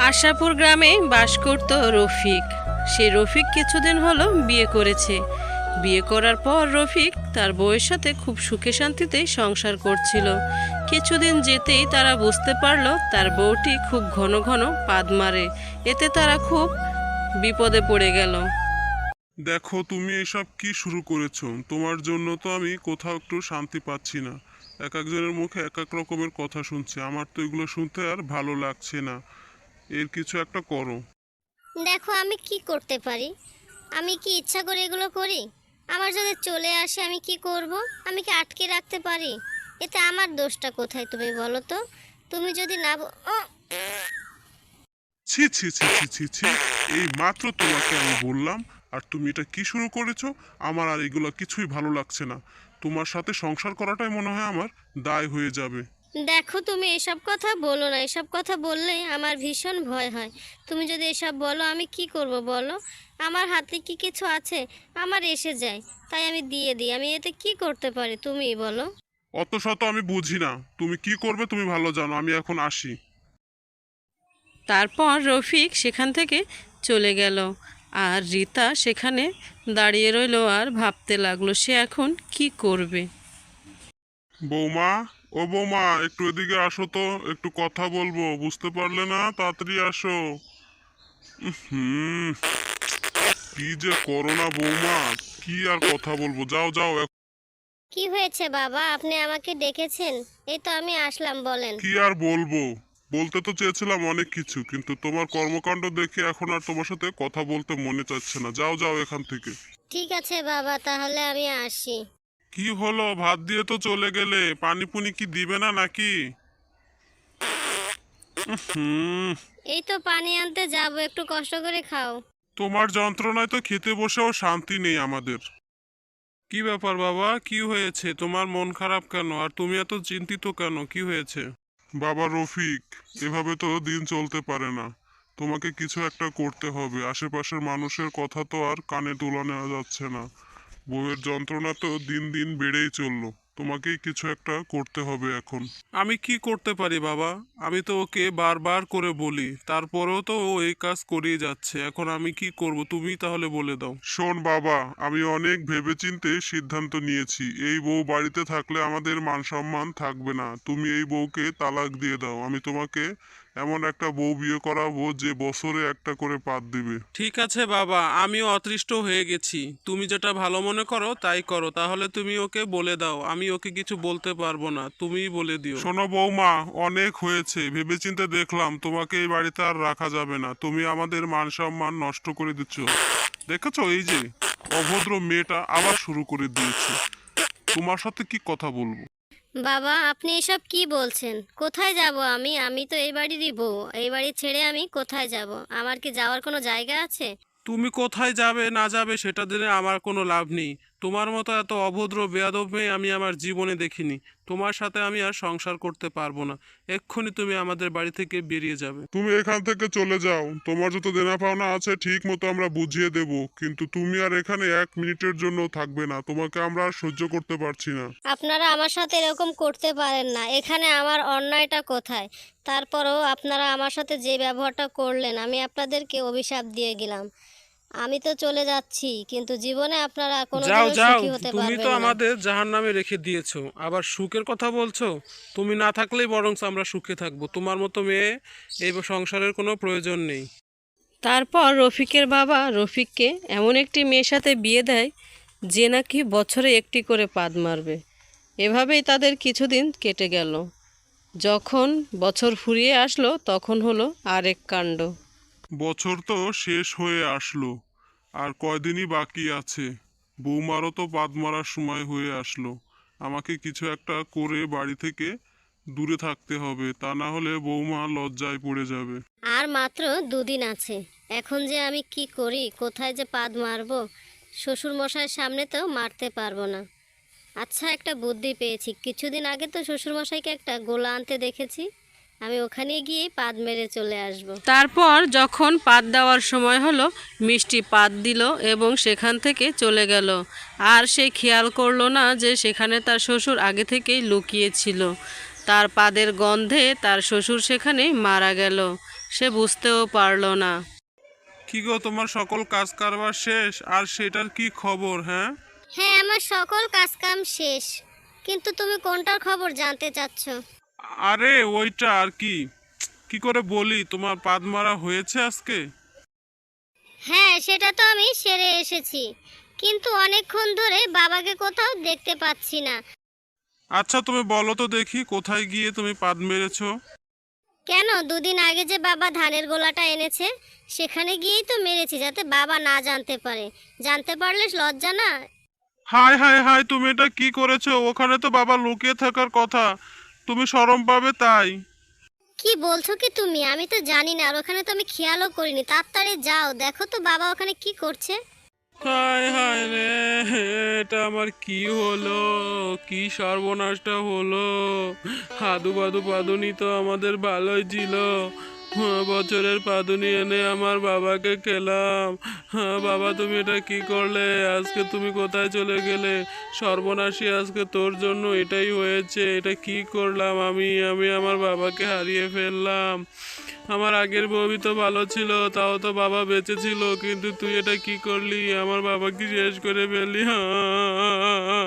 আশাপুর গ্রামে বাস করত রফিক। সে রফিক কিছুদিন হলো বিয়ে করেছে। বিয়ে করার পর রফিক তার বউয়ের সাথে খুব সুখে শান্তিতেই সংসার করছিল। কিছুদিন যেতেই তারা বুঝতে পারল তার বউটি খুব ঘন ঘন পাদ মারে। এতে তারা খুব বিপদে পড়ে গেল। দেখো, তুমি এসব কি শুরু করেছো? তোমার জন্য তো আমি কোথাও একটু শান্তি পাচ্ছি না। এক একজনের মুখে এক এক রকমের কথা শুনছি, আমার তো এগুলো শুনতে আর ভালো লাগছে না। এর কিছু একটা করো। দেখো আমি কি করতে পারি? আমি কি ইচ্ছা করে এগুলো করি? আমার যদি চলে আসে আমি কি করব? আমি কি আটকে রাখতে পারি? এতে আমার দোষটা কোথায় তুমি বলো তো? তুমি যদি না ছি ছি ছি ছি ছি ছি, এই মাত্র তোমাকে আমি বললাম, আর তুমি এটা কি শুরু করেছো? আমার আর এগুলো কিছুই ভালো লাগছে না। তোমার সাথে সংসার করাটাই মনে হয় আমার দায় হয়ে যাবে। দেখো তুমি এসব কথা বলো না। এসব কথা বললে আমার ভীষণ ভয় হয়। তুমি যদি এসব বলো আমি কি করব বলো? আমার হাতে কি কিছু আছে? আমার এসে যায়, তাই আমি দিয়ে দিই। আমি এতে কি করতে পারি তুমিই বলো। অত শত আমি বুঝি না, তুমি কি করবে তুমি ভালো জানো। আমি এখন আসি। তারপর রফিক সেখান থেকে চলে গেল। আর রীতা সেখানে দাঁড়িয়ে রইল আর ভাবতে লাগলো সে এখন কি করবে। বৌমা, ও বৌমা, একটু এদিকে আসো তো, একটু কথা বলবো। বুঝতে পারলে না? তাড়াতাড়ি আসো। হুম, কি যে করো না বৌমা, কি আর কথা বলবো। যাও যাও কি হয়েছে বাবা, আপনি আমাকে ডেকেছেন? এই তো আমি আসলাম, বলেন। কি আর বলবো? বলতে তো চেয়েছিলাম অনেক কিছু, কিন্তু তোমার কর্মকাণ্ড দেখে এখন আর তোমার সাথে কথা বলতে মনে চাচ্ছে না। যাও যাও এখান থেকে। ঠিক আছে বাবা, তাহলে আমি আসি। কি হলো, ভাত দিয়ে তো চলে গেলে, পানি পুনি কি দিবে না নাকি? হুম, এই তো পানি আনতে যাব, একটু কষ্ট করে খাও। তোমার যন্ত্রণায় তো খেতে বসেও শান্তি নেই আমাদের। কি ব্যাপার বাবা, কি হয়েছে? তোমার মন খারাপ কেন? আর তুমি এত চিন্তিত কেন? কি হয়েছে? বাবা রফিক, এভাবে তো দিন চলতে পারে না। তোমাকে কিছু একটা করতে হবে। আশেপাশের মানুষের কথা তো আর কানে তুলে নেওয়া যাচ্ছে না। বউয়ের যন্ত্রণা তো দিন দিন বেড়েই চললো। তোমাকেই কিছু একটা করতে হবে এখন। আমি কি করতে পারি বাবা? আমি তো ওকে বারবার করে বলি, তারপরেও তো ও এই কাজ করিয়ে যাচ্ছে। এখন আমি কি করব? তুমি তাহলে বলে দাও। শোন বাবা, আমি অনেক ভেবেচিন্তে সিদ্ধান্ত নিয়েছি। এই বউ বাড়িতে থাকলে আমাদের মান সম্মান থাকবে না। তুমি এই বউকে তালাক দিয়ে দাও। আমি তোমাকে এমন একটা বউ বিয়ে করাবো যে বছরে একটা করে পাত দিবে। ঠিক আছে বাবা, আমিও অতৃষ্ট হয়ে গেছি। তুমি যেটা ভালো মনে করো তাই করো। তাহলে তুমি ওকে বলে দাও, আমি ওকে কিছু বলতে পারবো না, তুমিই বলে দিও। শোনো বৌমা, অনেক হয়েছে। ভেবেচিন্তে দেখলাম তোমাকে এই বাড়িতে আর রাখা যাবে না। তুমি আমাদের মান সম্মান নষ্ট করে দিচ্ছ। দেখেছো, এই যে অভদ্র মেয়েটা আবার শুরু করে দিয়েছে। তোমার সাথে কি কথা বলবো? বাবা আপনি এসব কি বলছেন? কোথায় যাব আমি? আমি তো এই বাড়িরই বউ। এই বাড়ি ছেড়ে আমি কোথায় যাব? আমার কি যাওয়ার কোনো জায়গা আছে? তুমি কোথায় যাবে না যাবে সেটা জেনে আমার কোনো লাভ নেই। তোমার মতো এত অভদ্র বেয়াদব মেয়ে আমি আমার জীবনে দেখিনি। তোমার সাথে আমি আর সংসার করতে পারবো না। এক্ষুনি তুমি আমাদের বাড়ি থেকে বেরিয়ে যাবে। তুমি এখান থেকে চলে যাও। তোমার যত দেনা পাওনা আছে ঠিক মতো আমরা বুঝিয়ে দেব, কিন্তু তুমি আর এখানে এক মিনিটের জন্য থাকবে না। তোমাকে আমরা আর সহ্য করতে পারছি না। আপনারা আমার সাথে এরকম করতে পারেন না। এখানে আমার অন্যায়টা কোথায়? তারপরেও আপনারা আমার সাথে যে ব্যবহারটা করলেন, আমি আপনাদেরকে অভিশাপ দিয়ে গেলাম। আমি তো চলে যাচ্ছি, কিন্তু জীবনে আপনারা যাও কোনোদিনও যাও, সুখী হতে তুমি তো পারবেন না। আমাদের জাহান্নামে রেখে দিয়েছো, আবার সুখের কথা বলছো? তুমি না থাকলেই বরং আমরা সুখে থাকবো। তোমার মতো মেয়ে এই সংসারের কোনো প্রয়োজন নেই। তারপর রফিকের বাবা রফিককে এমন একটি মেয়ের সাথে বিয়ে দেয় যে নাকি বছরে একটি করে পাদ মারবে। এভাবেই তাদের কিছুদিন কেটে গেল। যখন বছর ফুরিয়ে আসলো তখন হলো আরেক কাণ্ড। বছর তো শেষ হয়ে আসলো, আর কয়দিনই বাকি আছে। বৌমারও তো বাদ মারার সময় হয়ে আসলো। আমাকে কিছু একটা করে বাড়ি থেকে দূরে থাকতে হবে, তা না হলে বৌমা লজ্জায় পড়ে যাবে। আর মাত্র দুদিন আছে। এখন যে আমি কি করি, কোথায় যে পাদ মারবো? শ্বশুর মশাইয়ের সামনে তো মারতে পারবো না। আচ্ছা, একটা বুদ্ধি পেয়েছি। কিছুদিন আগে তো শ্বশুর মশাইকে একটা গোলা আনতে দেখেছি। আমি ওখানে গিয়ে পাদ মেরে চলে আসব। তারপর যখন পাত দেওয়ার সময় হলো মিষ্টি পাত দিল এবং সেখান থেকে চলে গেল। আর সে খেয়াল করলো না যে সেখানে তার শ্বশুর আগে থেকেই লুকিয়ে ছিল। তার পাদের গন্ধে তার শ্বশুর সেখানে মারা গেল। সে বুঝতেও পারল না। কি গো, তোমার সকল কাজ কারবার শেষ আর সেটার কি খবর? হ্যাঁ, হ্যাঁ, আমার সকল কাজকাম শেষ, কিন্তু তুমি কোনটার খবর জানতে চাচ্ছ? আরে ওইটা আর কি, কি করে বলি, তোমার পাদ মারা হয়েছে আজকে। হ্যাঁ, সেটা তো আমি সেরে এসেছি, কিন্তু অনেকক্ষণ ধরে বাবাকে কোথাও দেখতে পাচ্ছি না। আচ্ছা তুমি বলো তো দেখি, কোথায় গিয়ে তুমি পাদ মেরেছো? কেন, দুদিন আগে যে বাবা ধানের গোলাটা এনেছে সেখানে গিয়েই তো মেরেছি, যাতে বাবা না জানতে পারে। জানতে পারলে লজ্জা না? হায় হায় হায়, তুমি এটা কি করেছো? ওখানে তো বাবা লুকিয়ে থাকার কথা, তুমি শরম পাবে তাই। কি বলছো কি তুমি? আমি তো জানি না, আর ওখানে তো আমি খেয়ালও করিনি। তাড়াতাড়ি যাও, দেখো তো বাবা ওখানে কি করছে। হায় হায় রে, এটা আমার কি হলো? কি সর্বনাশটা হলো? হাদু বাদু পাদুনি তো আমাদের ভালোই ছিল। বছরের পাদুনি এনে আমার বাবাকে খেলাম। হ্যাঁ বাবা, তুমি এটা কি করলে? আজকে তুমি কোথায় চলে গেলে? সর্বনাশী, আজকে তোর জন্য এটাই হয়েছে। এটা কি করলাম আমি? আমি আমার বাবাকে হারিয়ে ফেললাম। আমার আগের বউই তো ভালো ছিল, তাও তো বাবা বেঁচে ছিল, কিন্তু তুই এটা কি করলি? আমার বাবাকে শেষ করে ফেললি। হ্যাঁ।